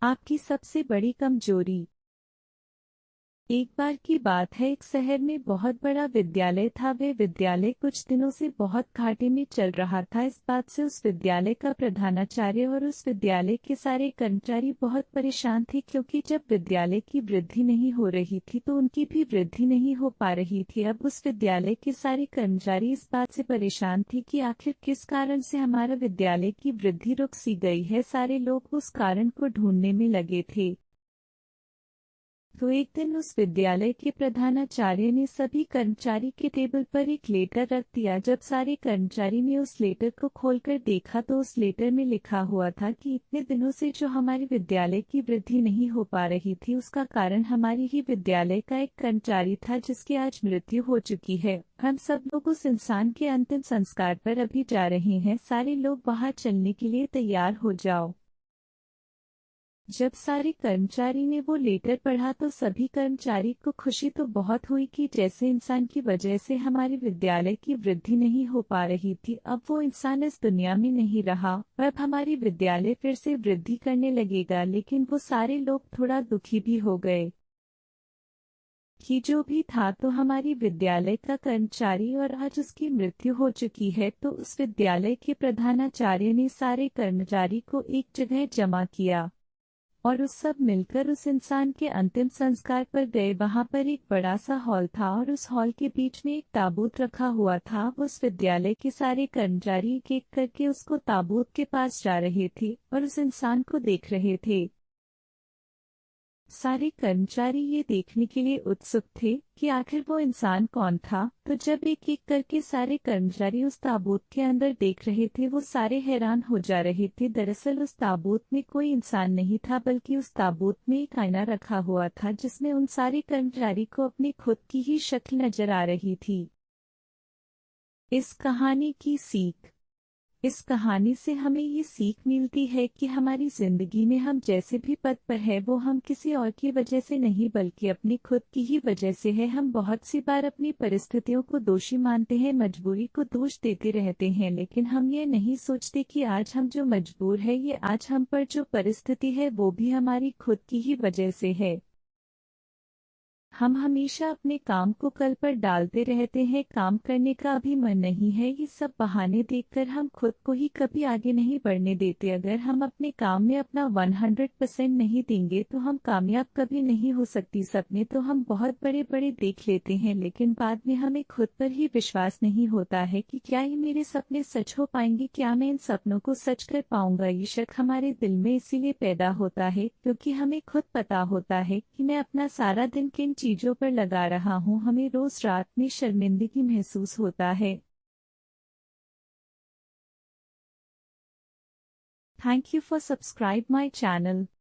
आपकी सबसे बड़ी कमजोरी। एक बार की बात है, एक शहर में बहुत बड़ा विद्यालय था। वह विद्यालय कुछ दिनों से बहुत घाटे में चल रहा था। इस बात से उस विद्यालय का प्रधानाचार्य और उस विद्यालय के सारे कर्मचारी बहुत परेशान थे, क्योंकि जब विद्यालय की वृद्धि नहीं हो रही थी तो उनकी भी वृद्धि नहीं हो पा रही थी। अब उस विद्यालय के सारे कर्मचारी इस बात से परेशान थे कि आखिर किस कारण से हमारा विद्यालय की वृद्धि रुक सी गई है। सारे लोग उस कारण को ढूंढने में लगे थे। तो एक दिन उस विद्यालय के प्रधानाचार्य ने सभी कर्मचारी के टेबल पर एक लेटर रख दिया। जब सारे कर्मचारी ने उस लेटर को खोलकर देखा तो उस लेटर में लिखा हुआ था कि इतने दिनों से जो हमारे विद्यालय की वृद्धि नहीं हो पा रही थी, उसका कारण हमारी ही विद्यालय का एक कर्मचारी था, जिसकी आज मृत्यु हो चुकी है। हम सब लोग उस इंसान के अंतिम संस्कार पर अभी जा रहे हैं। सारे लोग बाहर चलने के लिए तैयार हो जाओ। जब सारे कर्मचारी ने वो लेटर पढ़ा तो सभी कर्मचारी को खुशी तो बहुत हुई कि जैसे इंसान की वजह से हमारे विद्यालय की वृद्धि नहीं हो पा रही थी, अब वो इंसान इस दुनिया में नहीं रहा। अब हमारी विद्यालय फिर से वृद्धि करने लगेगा। लेकिन वो सारे लोग थोड़ा दुखी भी हो गए कि जो भी था तो हमारी विद्यालय का कर्मचारी और आज उसकी मृत्यु हो चुकी है। तो उस विद्यालय के प्रधानाचार्य ने सारे कर्मचारी को एक जगह जमा किया और उस सब मिलकर उस इंसान के अंतिम संस्कार पर गए। वहां पर एक बड़ा सा हॉल था और उस हॉल के बीच में एक ताबूत रखा हुआ था। उस विद्यालय के सारे कर्मचारी एक एक करके उसको ताबूत के पास जा रहे थे और उस इंसान को देख रहे थे। सारे कर्मचारी ये देखने के लिए उत्सुक थे कि आखिर वो इंसान कौन था। तो जब एक एक करके सारे कर्मचारी उस ताबूत के अंदर देख रहे थे, वो सारे हैरान हो जा रहे थे। दरअसल उस ताबूत में कोई इंसान नहीं था, बल्कि उस ताबूत में एक आईना रखा हुआ था, जिसमें उन सारे कर्मचारी को अपनी खुद की ही शक्ल नजर आ रही थी। इस कहानी की सीख। इस कहानी से हमें ये सीख मिलती है कि हमारी जिंदगी में हम जैसे भी पद पर है, वो हम किसी और की वजह से नहीं बल्कि अपनी खुद की ही वजह से है। हम बहुत सी बार अपनी परिस्थितियों को दोषी मानते हैं, मजबूरी को दोष देते रहते हैं, लेकिन हम ये नहीं सोचते कि आज हम जो मजबूर है, ये आज हम पर जो परिस्थिति है वो भी हमारी खुद की ही वजह से है। हम हमेशा अपने काम को कल पर डालते रहते हैं। काम करने का अभी मन नहीं है, ये सब बहाने देखकर हम खुद को ही कभी आगे नहीं बढ़ने देते। अगर हम अपने काम में अपना 100% नहीं देंगे तो हम कामयाब कभी नहीं हो सकती। सपने तो हम बहुत बड़े बड़े देख लेते हैं, लेकिन बाद में हमें खुद पर ही विश्वास नहीं होता है कि क्या ये मेरे सपने सच हो पाएंगे, क्या मैं इन सपनों को सच कर पाऊंगा। ये शक हमारे दिल में इसीलिए पैदा होता है क्योंकि हमें खुद पता होता है कि मैं अपना सारा दिन किन चीजों पर लगा रहा हूँ। हमें रोज रात में शर्मिंदगी महसूस होता है। Thank you for subscribe my channel.